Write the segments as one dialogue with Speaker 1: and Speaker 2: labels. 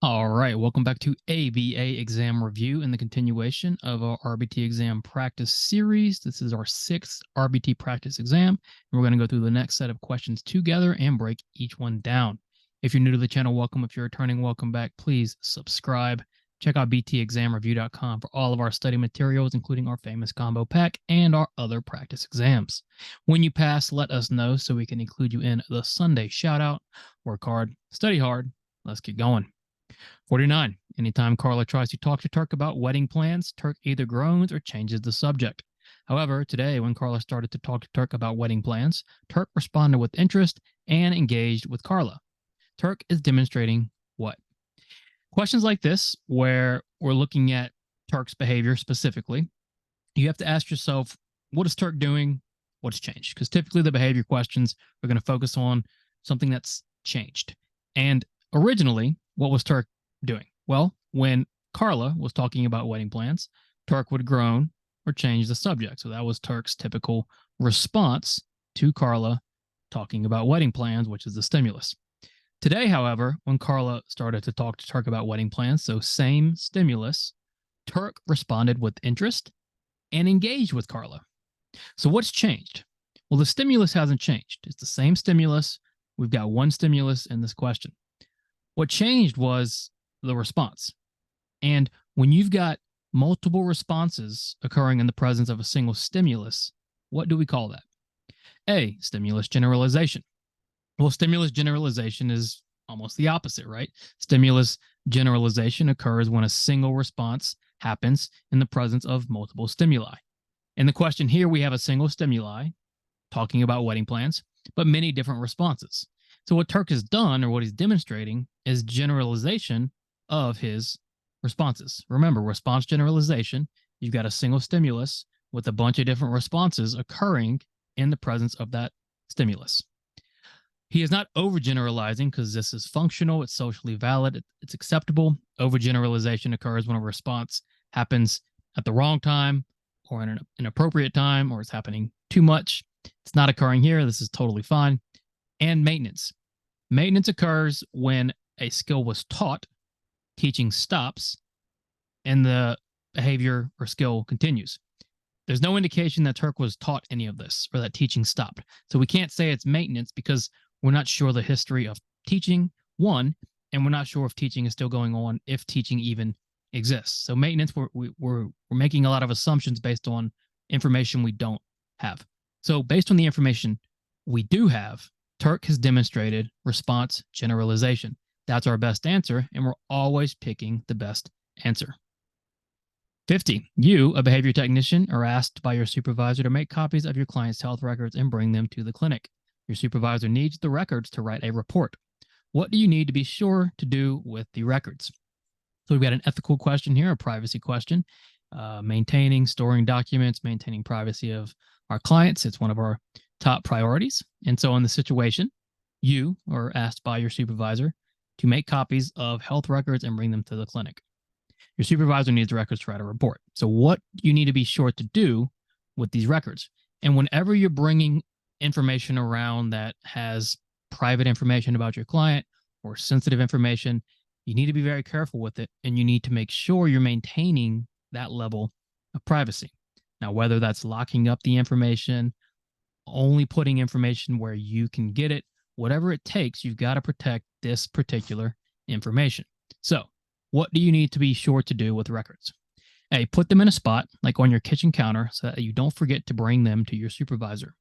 Speaker 1: All right, welcome back to ABA exam review and the continuation of our RBT exam practice series. This is our sixth RBT practice exam, and we're going to go through the next set of questions together and break each one down. If you're new to the channel, welcome. If you're returning, welcome back. Please subscribe. Check out btexamreview.com for all of our study materials, including our famous combo pack and our other practice exams. When you pass, let us know so we can include you in the Sunday shout out. Work hard, study hard. Let's get going. 49. Anytime Carla tries to talk to Turk about wedding plans, Turk either groans or changes the subject. However, today, when Carla started to talk to Turk about wedding plans, Turk responded with interest and engaged with Carla. Turk is demonstrating what? Questions like this, where we're looking at Turk's behavior specifically, you have to ask yourself, what is Turk doing? What's changed? Because typically the behavior questions are going to focus on something that's changed. And originally, what was Turk doing? Well, when Carla was talking about wedding plans, Turk would groan or change the subject. So that was Turk's typical response to Carla talking about wedding plans, which is the stimulus. Today, however, when Carla started to talk to Turk about wedding plans, so same stimulus, Turk responded with interest and engaged with Carla. So what's changed? Well, the stimulus hasn't changed. It's the same stimulus. We've got one stimulus in this question. What changed was the response. And when you've got multiple responses occurring in the presence of a single stimulus, what do we call that? A, stimulus generalization. Well, stimulus generalization is almost the opposite, right? Stimulus generalization occurs when a single response happens in the presence of multiple stimuli. In the question here, we have a single stimuli talking about wedding plans, but many different responses. So what Turk has done, or what he's demonstrating, is generalization of his responses. Remember, response generalization, you've got a single stimulus with a bunch of different responses occurring in the presence of that stimulus. He is not overgeneralizing because this is functional, it's socially valid, it's acceptable. Overgeneralization occurs when a response happens at the wrong time or in an inappropriate time, or it's happening too much. It's not occurring here. This is totally fine. And maintenance. Maintenance occurs when a skill was taught, teaching stops, and the behavior or skill continues. There's no indication that Turk was taught any of this or that teaching stopped. So we can't say it's maintenance because we're not sure the history of teaching, one, and we're not sure if teaching is still going on, if teaching even exists. So maintenance, we're making a lot of assumptions based on information we don't have. So based on the information we do have, Turk has demonstrated response generalization. That's our best answer, and we're always picking the best answer. 50. You, a behavior technician, are asked by your supervisor to make copies of your client's health records and bring them to the clinic. Your supervisor needs the records to write a report. What do you need to be sure to do with the records? So we've got an ethical question here, a privacy question. Maintaining, storing documents, maintaining privacy of our clients. It's one of our top priorities. And so in the situation, you are asked by your supervisor to make copies of health records and bring them to the clinic. Your supervisor needs the records to write a report. So what you need to be sure to do with these records. And whenever you're bringing information around that has private information about your client or sensitive information, you need to be very careful with it, and you need to make sure you're maintaining that level of privacy. Now, whether that's locking up the information, only putting information where you can get it, whatever it takes, you've got to protect this particular information. So what do you need to be sure to do with records? A, put them in a spot, like on your kitchen counter, so that you don't forget to bring them to your supervisor.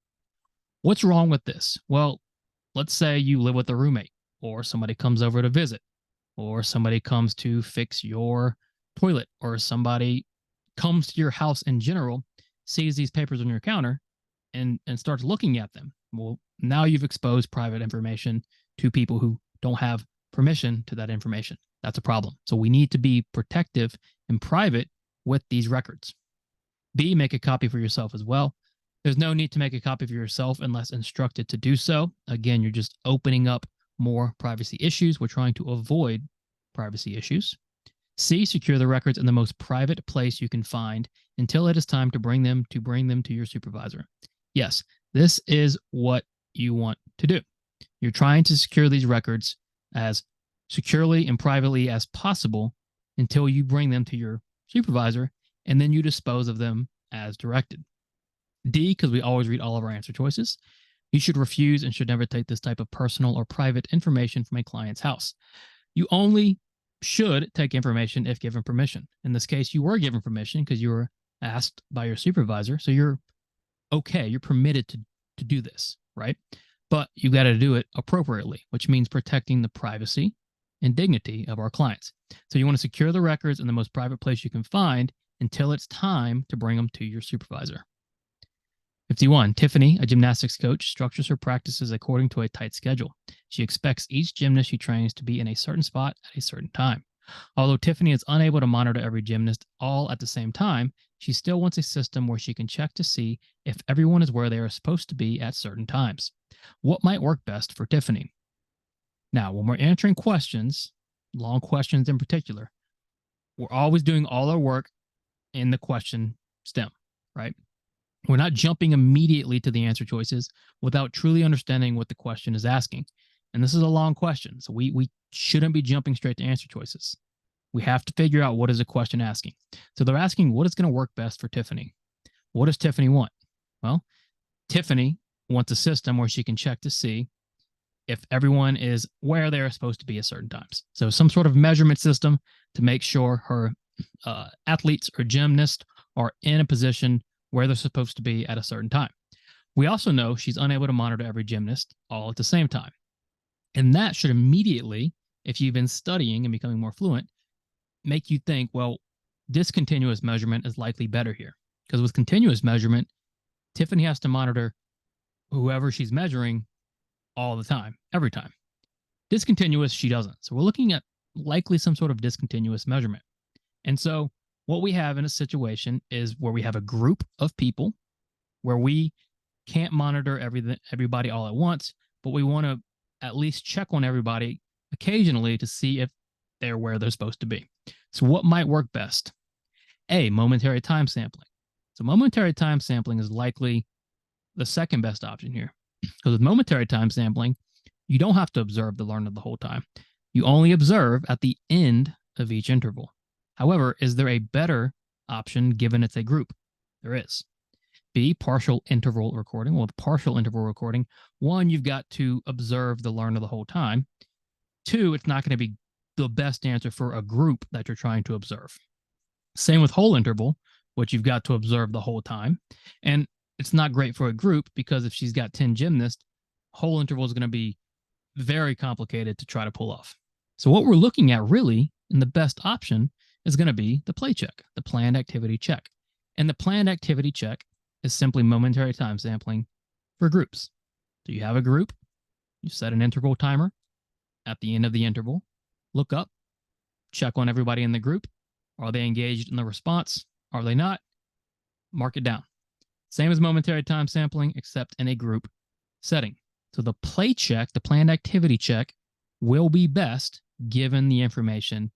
Speaker 1: What's wrong with this? Well, let's say you live with a roommate, or somebody comes over to visit, or somebody comes to fix your toilet, or somebody comes to your house in general, sees these papers on your counter, and starts looking at them. Well, now you've exposed private information to people who don't have permission to that information. That's a problem. So we need to be protective and private with these records. B, make a copy for yourself as well. There's no need to make a copy for yourself unless instructed to do so. Again, you're just opening up more privacy issues. We're trying to avoid privacy issues. C, secure the records in the most private place you can find until it is time to bring them to your supervisor. Yes, this is what you want to do. You're trying to secure these records as securely and privately as possible until you bring them to your supervisor, and then you dispose of them as directed. D, because we always read all of our answer choices, you should refuse and should never take this type of personal or private information from a client's house. You only should take information if given permission. In this case, you were given permission because you were asked by your supervisor. So you're okay, you're permitted to do this, right? But you got to do it appropriately, which means protecting the privacy and dignity of our clients. So you want to secure the records in the most private place you can find until it's time to bring them to your supervisor. 51, Tiffany, a gymnastics coach, structures her practices according to a tight schedule. She expects each gymnast she trains to be in a certain spot at a certain time. Although Tiffany is unable to monitor every gymnast all at the same time, she still wants a system where she can check to see if everyone is where they are supposed to be at certain times. What might work best for Tiffany? Now, when we're answering questions, long questions in particular, we're always doing all our work in the question stem, right? We're not jumping immediately to the answer choices without truly understanding what the question is asking. And this is a long question, so we shouldn't be jumping straight to answer choices. We have to figure out what is the question asking. So they're asking what is going to work best for Tiffany. What does Tiffany want? Well, Tiffany wants a system where she can check to see if everyone is where they're supposed to be at certain times. So some sort of measurement system to make sure her athletes or gymnasts are in a position where they're supposed to be at a certain time. We also know she's unable to monitor every gymnast all at the same time. And that should immediately, if you've been studying and becoming more fluent, make you think, well, discontinuous measurement is likely better here. Because with continuous measurement, Tiffany has to monitor whoever she's measuring all the time, every time. Discontinuous, she doesn't. So we're looking at likely some sort of discontinuous measurement. And so what we have in a situation is where we have a group of people where we can't monitor everybody all at once, but we want to at least check on everybody occasionally to see if they're where they're supposed to be. So what might work best? A, momentary time sampling. So momentary time sampling is likely the second best option here. Because with momentary time sampling, you don't have to observe the learner the whole time. You only observe at the end of each interval. However, is there a better option given it's a group? There is. B, partial interval recording. Well, with partial interval recording, one, you've got to observe the learner the whole time. Two, it's not going to be the best answer for a group that you're trying to observe. Same with whole interval, which you've got to observe the whole time. And it's not great for a group because if she's got 10 gymnasts, whole interval is going to be very complicated to try to pull off. So what we're looking at really, and the best option, is going to be the play check, the planned activity check. And the planned activity check is simply momentary time sampling for groups. So you have a group, you set an interval timer. At the end of the interval, look up, check on everybody in the group. Are they engaged in the response? Are they not? Mark it down. Same as momentary time sampling, except in a group setting. So the play check, the planned activity check, will be best given the information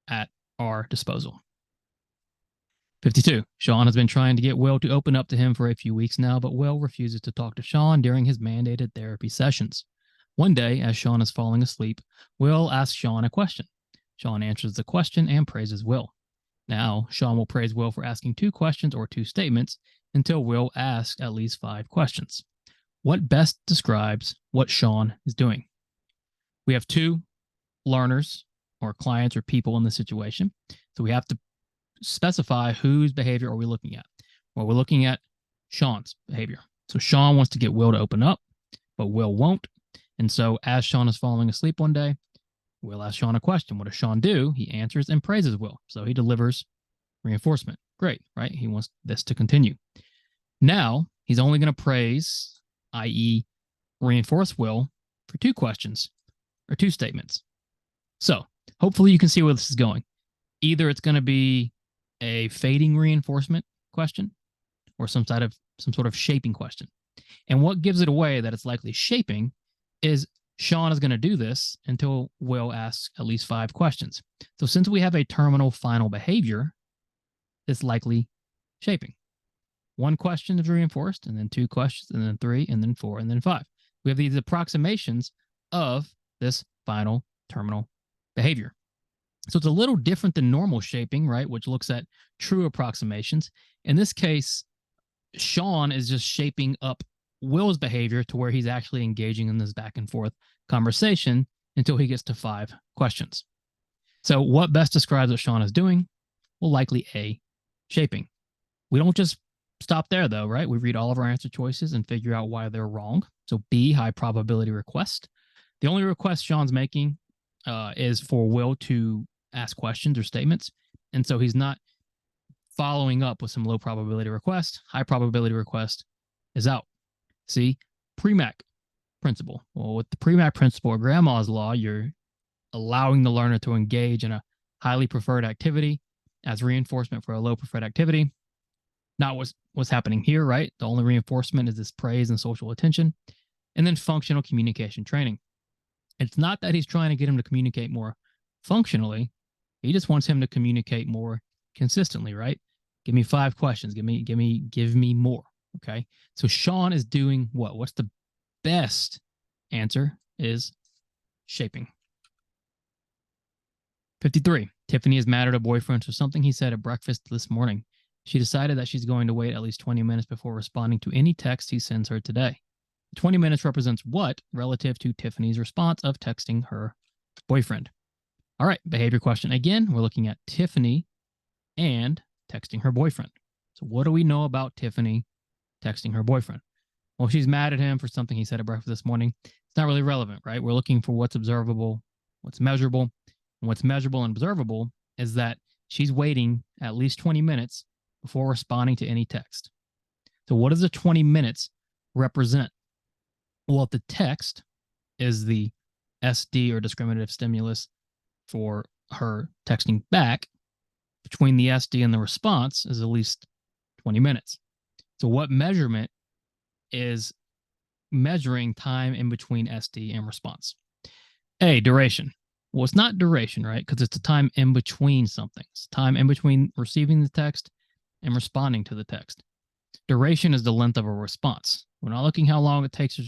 Speaker 1: at our disposal. 52. Sean has been trying to get Will to open up to him for a few weeks now, but Will refuses to talk to Sean during his mandated therapy sessions. One day, as Sean is falling asleep, Will asks Sean a question. Sean answers the question and praises Will. Now, Sean will praise Will for asking 2 questions or 2 statements until Will asks at least 5 questions. What best describes what Sean is doing? We have 2 learners or clients or people in the situation. So we have to specify whose behavior are we looking at. Well, we're looking at Sean's behavior. So Sean wants to get Will to open up, but Will won't. And so as Sean is falling asleep one day, Will asks Sean a question. What does Sean do? He answers and praises Will. So he delivers reinforcement. Great, right? He wants this to continue. Now, he's only going to praise, i.e. reinforce Will for 2 questions or 2 statements. So hopefully you can see where this is going. Either it's going to be a fading reinforcement question or some sort of shaping question. And what gives it away that it's likely shaping is Sean is going to do this until Will asks at least 5 questions. So since we have a terminal final behavior, it's likely shaping. 1 question is reinforced, and then 2 questions, and then 3, and then 4, and then 5. We have these approximations of this final terminal behavior. So it's a little different than normal shaping, right, which looks at true approximations. In this case, Sean is just shaping up Will's behavior to where he's actually engaging in this back and forth conversation until he gets to 5 questions. So what best describes what Sean is doing? Well, likely A, shaping. We don't just stop there though, right? We read all of our answer choices and figure out why they're wrong. So B, high probability request. The only request Sean's making is for Will to ask questions or statements. And so he's not following up with some low probability request. High probability request is out. See, Premack principle. Well, with the Premack principle or grandma's law, you're allowing the learner to engage in a highly preferred activity as reinforcement for a low preferred activity. Not what's happening here, right? The only reinforcement is this praise and social attention. And then functional communication training. It's not that he's trying to get him to communicate more functionally. He just wants him to communicate more consistently, right? Give me 5 questions. Give me more. Okay. So Sean is doing what? What's the best answer? Is shaping. 53. Tiffany is mad at her boyfriend for something he said at breakfast this morning. She decided that she's going to wait at least 20 minutes before responding to any text he sends her today. 20 minutes represents what relative to Tiffany's response of texting her boyfriend? All right, behavior question. Again, we're looking at Tiffany and texting her boyfriend. So what do we know about Tiffany texting her boyfriend? Well, she's mad at him for something he said at breakfast this morning. It's not really relevant, right? We're looking for what's observable, what's measurable. And what's measurable and observable is that she's waiting at least 20 minutes before responding to any text. So what does the 20 minutes represent? Well, if the text is the SD or discriminative stimulus for her texting back, between the SD and the response is at least 20 minutes. So what measurement is measuring time in between SD and response? A, duration. Well, it's not duration, right? Because it's the time in between something. It's time in between receiving the text and responding to the text. Duration is the length of a response. We're not looking how long it takes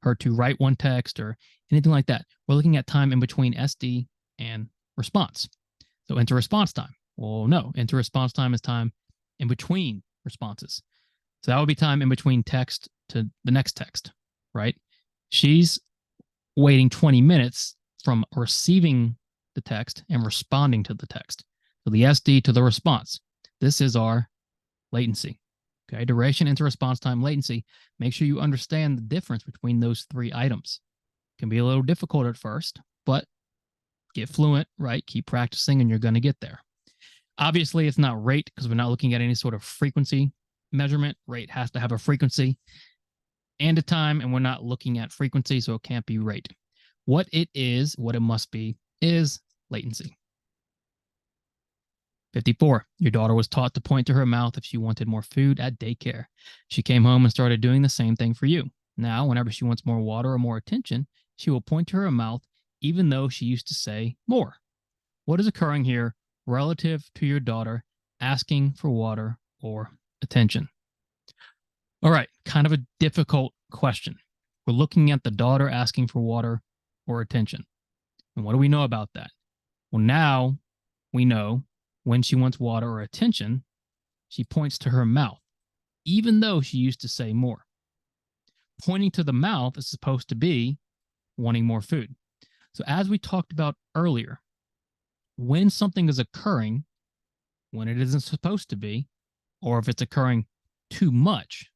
Speaker 1: her to write one text or anything like that. We're looking at time in between SD and response. So enter response time. Well, no, enter response time is time in between responses. So that would be time in between text to the next text, right? She's waiting 20 minutes from receiving the text and responding to the text. So the SD to the response. This is our latency. Okay, duration, enter response time, latency. Make sure you understand the difference between those 3 items. It can be a little difficult at first, but get fluent, right? Keep practicing and you're going to get there. Obviously, it's not rate because we're not looking at any sort of frequency measurement. Rate has to have a frequency and a time, and we're not looking at frequency, so it can't be rate. What it is, what it must be, is latency. 54. Your daughter was taught to point to her mouth if she wanted more food at daycare. She came home and started doing the same thing for you. Now, whenever she wants more water or more attention, she will point to her mouth even though she used to say more. What is occurring here relative to your daughter asking for water or attention? All right, kind of a difficult question. We're looking at the daughter asking for water or attention. And what do we know about that? Well, now we know when she wants water or attention, she points to her mouth, even though she used to say more. Pointing to the mouth is supposed to be wanting more food. So as we talked about earlier, when something is occurring, when it isn't supposed to be, or if it's occurring too much,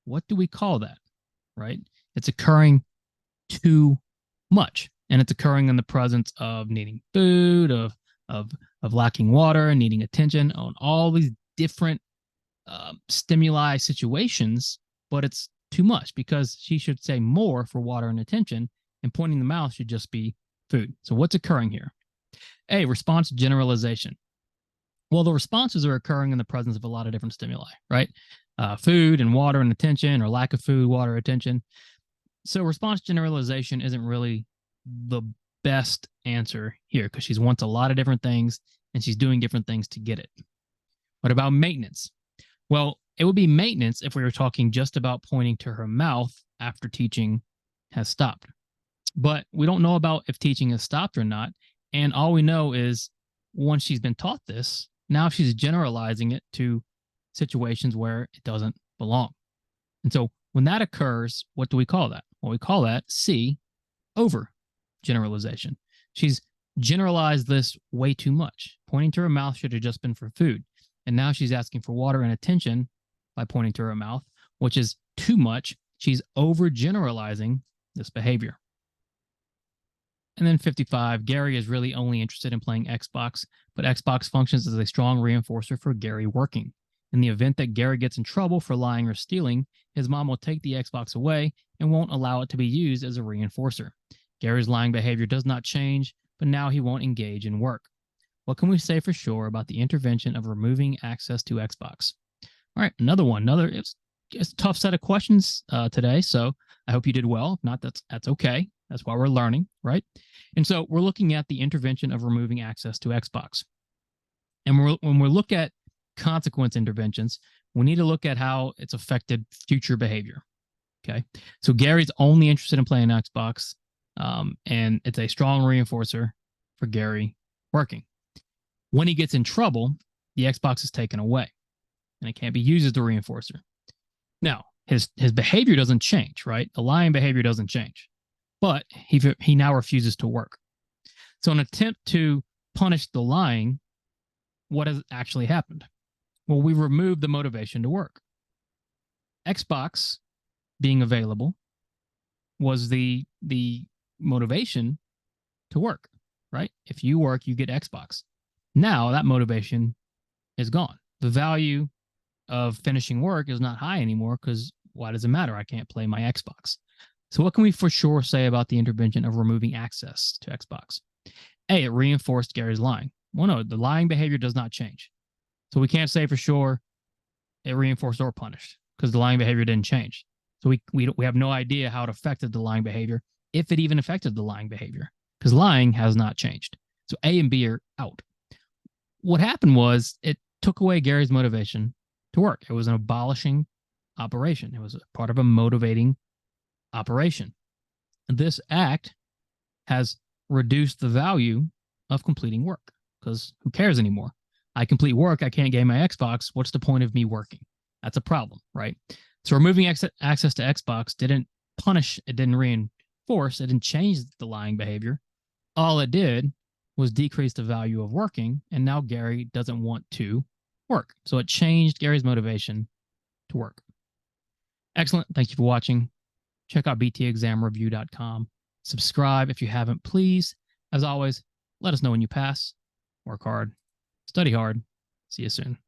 Speaker 1: what do we call that, right? It's occurring too much, and it's occurring in the presence of needing food, of lacking water, needing attention, on all these different stimuli situations, but it's too much because she should say more for water and attention, and pointing the mouth should just be food. So what's occurring here? A, response generalization. Well, the responses are occurring in the presence of a lot of different stimuli, right? Food and water and attention, or lack of food, water, attention. So response generalization isn't really the best answer here because she wants a lot of different things and she's doing different things to get it. What about maintenance? Well, it would be maintenance if we were talking just about pointing to her mouth after teaching has stopped. But we don't know about if teaching has stopped or not. And all we know is once she's been taught this, now she's generalizing it to situations where it doesn't belong. And so when that occurs, what do we call that? Well, we call that C, over generalization. She's generalized this way too much. Pointing to her mouth should have just been for food. And now she's asking for water and attention by pointing to her mouth, which is too much. She's overgeneralizing this behavior. And then 55, Gary is really only interested in playing Xbox, but Xbox functions as a strong reinforcer for Gary working. In the event that Gary gets in trouble for lying or stealing, his mom will take the Xbox away and won't allow it to be used as a reinforcer. Gary's lying behavior does not change, but now he won't engage in work. What can we say for sure about the intervention of removing access to Xbox? All right, another one. It's a tough set of questions today, so I hope you did well. If not, that's okay. That's why we're learning, right? And so we're looking at the intervention of removing access to Xbox. And when we look at consequence interventions, we need to look at how it's affected future behavior. Okay, so Gary's only interested in playing Xbox, and it's a strong reinforcer for Gary working. When he gets in trouble, the Xbox is taken away, and it can't be used as the reinforcer. Now, his behavior doesn't change, right? The lying behavior doesn't change, but he now refuses to work. So, in an attempt to punish the lying, what has actually happened? Well, we removed the motivation to work. Xbox being available was the motivation to work, right? If you work, you get Xbox. Now that motivation is gone. The value of finishing work is not high anymore because why does it matter? I can't play my Xbox. So what can we for sure say about the intervention of removing access to Xbox? A, it reinforced Gary's lying. Well, no, the lying behavior does not change. So we can't say for sure it reinforced or punished because the lying behavior didn't change. So we have no idea how it affected the lying behavior, if it even affected the lying behavior, because lying has not changed. So A and B are out. What happened was it took away Gary's motivation to work. It was an abolishing operation. It was part of a motivating operation. This act has reduced the value of completing work because who cares anymore? I complete work, I can't gain my Xbox. What's the point of me working? That's a problem, right? So removing access to Xbox didn't punish, it didn't reinforce, it didn't change the lying behavior. All it did was decrease the value of working, and now Gary doesn't want to work. So it changed Gary's motivation to work. Excellent. Thank you for watching. Check out btexamreview.com. Subscribe if you haven't, please. As always, let us know when you pass. Work hard. Study hard. See you soon.